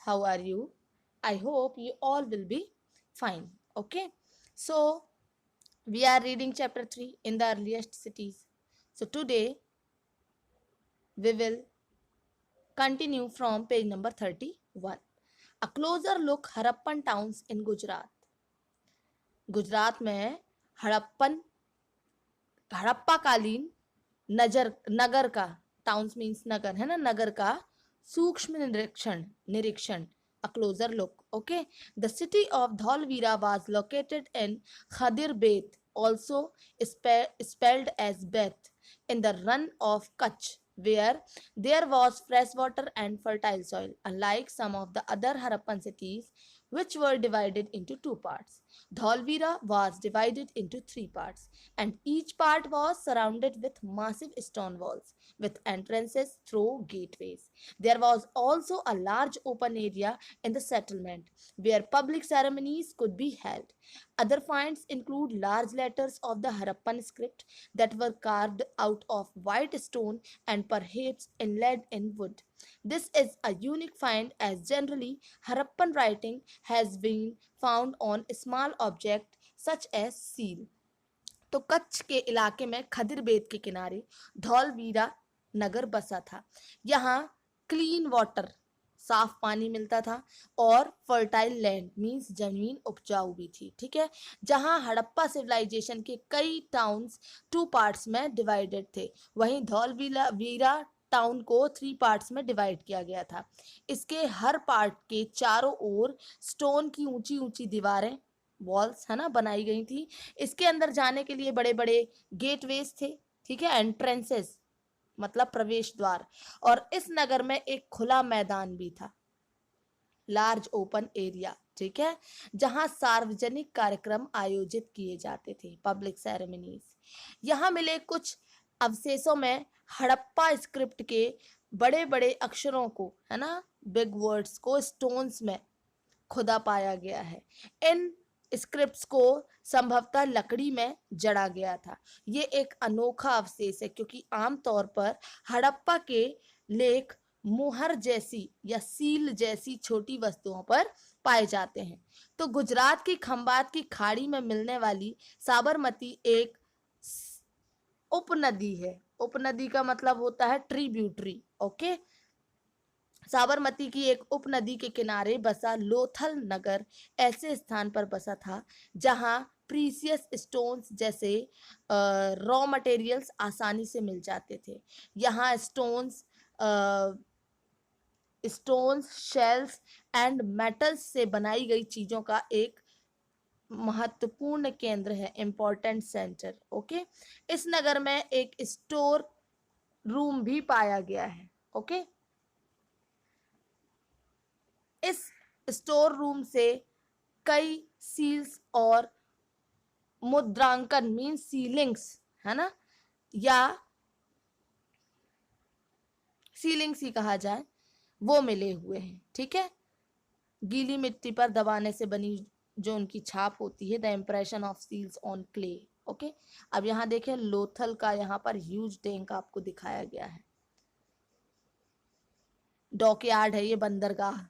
How are you? I hope you all will be fine. Okay. So, we are reading chapter 3 in the earliest cities. So, today we will continue from page number 31. A closer look Harappan towns in Gujarat. Gujarat में हड़प्पन हड़प्पा कालीन नगर का, towns means नगर है ना, नगर का सूक्ष्म निरीक्षण a closer look. Okay, the city of Dholvira was located in Khadir Bet, also spelled as Beth, in the run of Kutch, where there was fresh water and fertile soil, unlike some of the other Harappan cities, which were divided into two parts. Dholvira was divided into three parts, and each part was surrounded with massive stone walls, with entrances through gateways. There was also a large open area in the settlement where public ceremonies could be held. Other finds include large letters of the Harappan script that were carved out of white stone and perhaps inlaid in wood. This is a unique find as generally Harappan writing has been found on small objects such as seal. तो कच्छ के इलाके में खदिर बेद के किनारे धौलवीरा नगर बसा था। यहाँ clean water, साफ पानी मिलता था, और फर्टाइल लैंड मीन्स जमीन उपजाऊ भी थी। ठीक है, जहाँ हड़प्पा सिविलाइजेशन के कई टाउन्स टू पार्ट्स में डिवाइडेड थे, वहीं धौलवीरा टाउन को थ्री पार्ट्स में डिवाइड किया गया था। इसके हर पार्ट के चारों ओर स्टोन की ऊंची ऊंची दीवारें, वॉल्स है ना, बनाई गई थी। इसके अंदर जाने के लिए बड़े बड़े गेटवेज थे। ठीक है, एंट्रेंसेस मतलब प्रवेश द्वार, और इस नगर में एक खुला मैदान भी था, लार्ज ओपन एरिया। ठीक है, जहां सार्वजनिक कार्यक्रम आयोजित किए जाते थे, पब्लिक सेरेमनीज। यहाँ मिले कुछ अवशेषों में हड़प्पा स्क्रिप्ट के बड़े बड़े अक्षरों को, है ना, बिग वर्ड्स को स्टोन्स में खुदा पाया गया है। इन स्क्रिप्ट्स को संभवतः लकड़ी में जड़ा गया था। ये एक अनोखा अवशेष है क्योंकि आमतौर पर हड़प्पा के लेख मुहर जैसी या सील जैसी छोटी वस्तुओं पर पाए जाते हैं। तो गुजरात की खंबात की खाड़ी में मिलने वाली साबरमती एक उपनदी है। उपनदी का मतलब होता है ट्रिब्यूटरी। ओके, साबरमती की एक उपनदी के किनारे बसा लोथल नगर ऐसे स्थान पर बसा था जहां प्रीसियस स्टोन्स जैसे रॉ मटेरियल्स आसानी से मिल जाते थे। यहाँ स्टोन्स, शेल्स एंड मेटल्स से बनाई गई चीजों का एक महत्वपूर्ण केंद्र है, इंपॉर्टेंट सेंटर। ओके, इस नगर में एक स्टोर रूम भी पाया गया है। ओके, इस स्टोर रूम से कई सील्स और मुद्रांकन मीन सीलिंग्स, है ना, या सीलिंग्स ही कहा जाए, वो मिले हुए हैं। ठीक है, गीली मिट्टी पर दबाने से बनी जो उनकी छाप होती है, the impression of seals on clay. Okay, अब यहाँ देखें लोथल का यहाँ पर ह्यूज टैंक आपको दिखाया गया है। डॉकयार्ड है ये बंदरगाह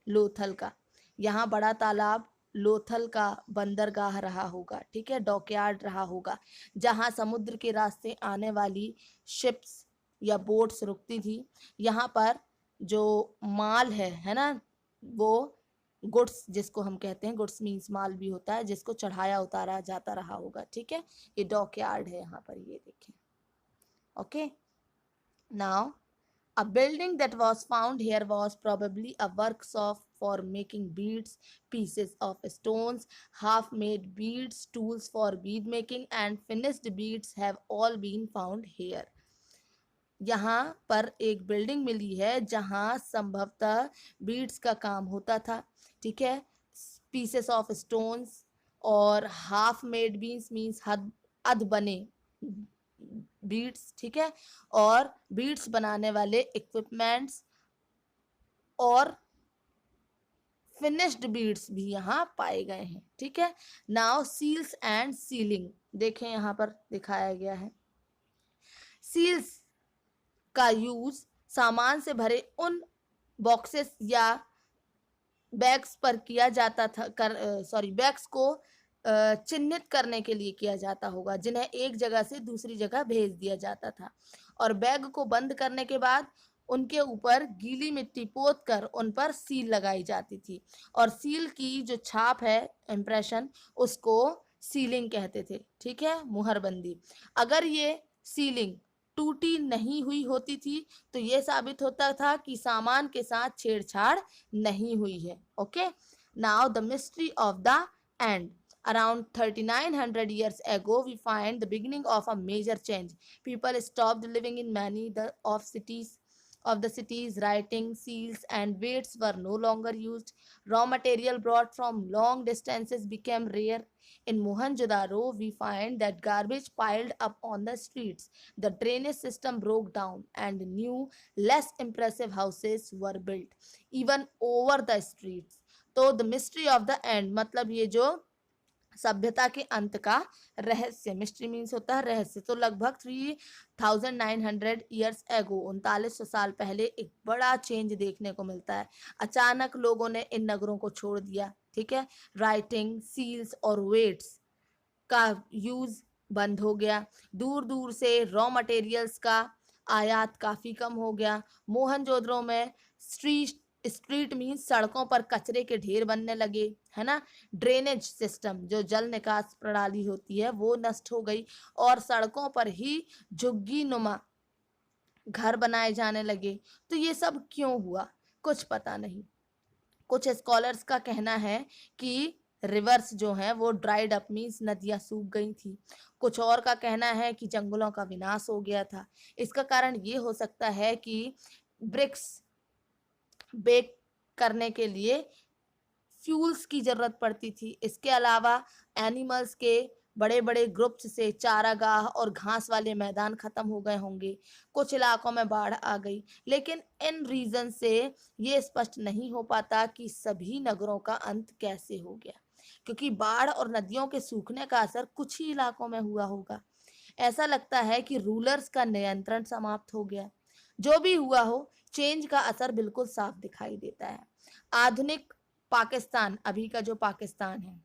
लोथल का। यहाँ बड़ा तालाब लोथल का बंदरगाह रहा होगा। ठीक है, डॉकयार्ड रहा होगा जहाँ समुद्र के रास्ते आने वाली शिप्स या बोट्स रुकती थी। यहाँ पर जो माल है ना, वो गुड्स जिसको हम कहते हैं, गुड्स मीन्स माल भी होता है जिसको चढ़ाया उतारा जाता रहा होगा। ठीक है, ये डॉकयार्ड है यहाँ पर, ये देखें। Okay, now a building that was found here was probably a works of for making beads, pieces of stones, half-made beads, tools for bead making, and finished beads have all been found here. यहाँ पर एक building मिली है जहाँ संभवतः beads का काम होता था। ठीक है, पीसेस ऑफ स्टोन्स और हाफ मेड बीड्स मीन्स अध बने बीड्स। ठीक है, और बीड्स बनाने वाले इक्विपमेंट्स और फिनिश्ड बीड्स भी यहाँ पाए गए हैं। ठीक है, नाउ सील्स एंड सीलिंग देखें, यहाँ पर दिखाया गया है। सील्स का यूज सामान से भरे उन बॉक्सेस या बैग्स पर किया जाता था बैग्स को चिन्हित करने के लिए किया जाता होगा, जिन्हें एक जगह से दूसरी जगह भेज दिया जाता था। और बैग को बंद करने के बाद उनके ऊपर गीली मिट्टी पोत कर उन पर सील लगाई जाती थी, और सील की जो छाप है, इम्प्रेशन, उसको सीलिंग कहते थे। ठीक है, मुहरबंदी। अगर ये सीलिंग टूटी नहीं हुई होती थी तो ये साबित होता था कि सामान के साथ छेड़छाड़ नहीं हुई है। Okay, now the mystery of the end. Around 3900 years ago, we find the beginning of a major change. People stopped living in many of the cities. Writing, seals, and weights were no longer used. Raw material brought from long distances became rare. In Mohenjo-daro, we find that garbage piled up on the streets. The drainage system broke down, and new, less impressive houses were built, even over the streets. तो the mystery of the end मतलब ये जो सभ्यता के अंत का रहस्य, mystery means होता है रहस्य। तो लगभग 3900 ईयर्स एगो, 3900 साल पहले एक बड़ा चेंज देखने को मिलता है। अचानक लोगों ने इन नगरों को छोड़ दिया। ठीक है, राइटिंग, सील्स और वेट्स का यूज बंद हो गया। दूर दूर से रॉ मटेरियल्स का आयात काफी कम हो गया। मोहनजोदड़ो में स्ट्रीट मीन्स सड़कों पर कचरे के ढेर बनने लगे, है ना। ड्रेनेज सिस्टम, जो जल निकास प्रणाली होती है, वो नष्ट हो गई, और सड़कों पर ही झुग्गी नुमा घर बनाए जाने लगे। तो ये सब क्यों हुआ, कुछ पता नहीं। कुछ स्कॉलर्स का कहना है कि रिवर्स जो हैं वो ड्राइड अप, मीन्स नदियां सूख गई थी। कुछ और का कहना है कि जंगलों का विनाश हो गया था। इसका कारण ये हो सकता है कि ब्रिक्स बेक करने के लिए फ्यूल्स की जरूरत पड़ती थी। इसके अलावा एनिमल्स के बड़े बड़े ग्रुप्स से चारागाह और घास वाले मैदान खत्म हो गए होंगे। कुछ इलाकों में बाढ़ आ गई, लेकिन इन रीजन से ये स्पष्ट नहीं हो पाता कि सभी नगरों का अंत कैसे हो गया, क्योंकि बाढ़ और नदियों के सूखने का असर कुछ ही इलाकों में हुआ होगा। ऐसा लगता है कि रूलर्स का नियंत्रण समाप्त हो गया। जो भी हुआ हो, चेंज का असर बिल्कुल साफ दिखाई देता है। आधुनिक पाकिस्तान, अभी का जो पाकिस्तान है,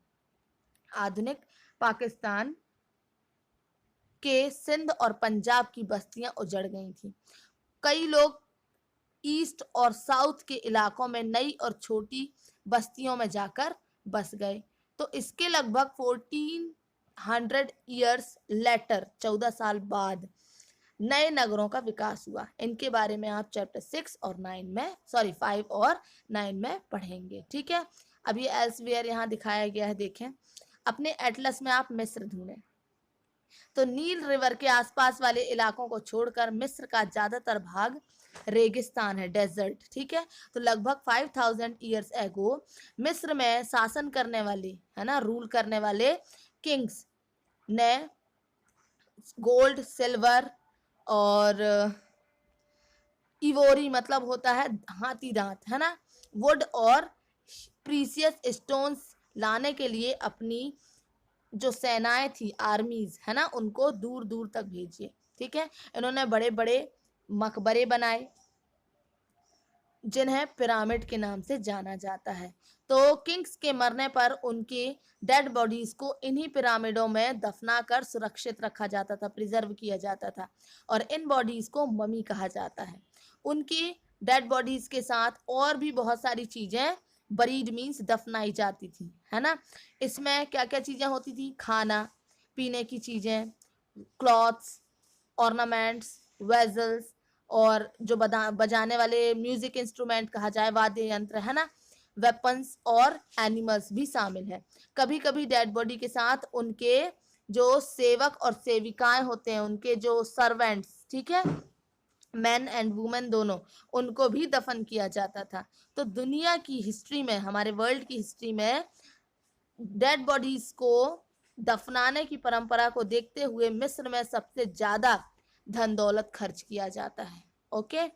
आधुनिक पाकिस्तान के सिंध और पंजाब की बस्तियां उजड़ गई थी। कई लोग ईस्ट और साउथ के इलाकों में नई और छोटी बस्तियों में जाकर बस गए। तो इसके लगभग 1400 ईयर्स लेटर, 14 साल बाद, नए नगरों का विकास हुआ। इनके बारे में आप चैप्टर 6 और 9 में, 5 और 9 में पढ़ेंगे। ठीक है, अब ये एल्सवेयर यहाँ दिखाया गया है, देखें। अपने एटलस में आप मिस्र ढूंढें, तो नील रिवर के आसपास वाले इलाकों को छोड़कर मिस्र का ज्यादातर भाग रेगिस्तान है, डेजर्ट। ठीक है, तो लगभग 5000 ईयर्स एगो मिस्र में शासन करने वाले, है ना, रूल करने वाले किंग्स ने गोल्ड, सिल्वर और इवोरी मतलब होता है हाथी दांत, है ना, वुड और प्रीसियस स्टोन्स लाने के लिए अपनी जो सेनाएं थी, आर्मीज, है ना, उनको दूर दूर तक भेजिए। ठीक है, इन्होंने बड़े बड़े मकबरे बनाए जिन्हें पिरामिड के नाम से जाना जाता है। तो किंग्स के मरने पर उनके डेड बॉडीज को इन्हीं पिरामिडों में दफनाकर सुरक्षित रखा जाता था, प्रिजर्व किया जाता था, और इन बॉडीज को ममी कहा जाता है। उनकी डेड बॉडीज के साथ और भी बहुत सारी चीजें बरीड मीन्स दफनाई जाती थी, है ना। इसमें क्या क्या चीजें होती थी, खाना पीने की चीजें, क्लॉथ्स, ऑर्नामेंट्स, वेजल्स, और जो बजाने वाले म्यूजिक इंस्ट्रूमेंट कहा जाए, वाद्य यंत्र, है ना, वेपन्स और एनिमल्स भी शामिल है। कभी कभी डेड बॉडी के साथ उनके जो सेवक और सेविकाएं होते हैं, उनके जो सर्वेंट्स, ठीक है, मैन एंड वुमेन दोनों, उनको भी दफन किया जाता था। तो दुनिया की हिस्ट्री में, हमारे वर्ल्ड की हिस्ट्री में डेड बॉडीज को दफनाने की परंपरा को देखते हुए मिस्र में सबसे ज्यादा धन दौलत खर्च किया जाता है। ओके,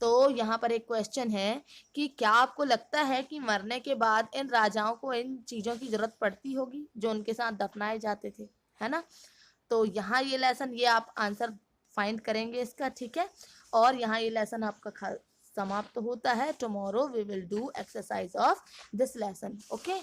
तो यहाँ पर एक क्वेश्चन है कि क्या आपको लगता है कि मरने के बाद इन राजाओं को इन चीजों की जरूरत पड़ती होगी जो उनके साथ दफनाए जाते थे, है ना। तो यहाँ ये लेसन, ये आप आंसर फाइंड करेंगे इसका, ठीक है। और यहाँ ये लेसन आपका समाप्त होता है. Tomorrow we will do exercise of this lesson. Okay.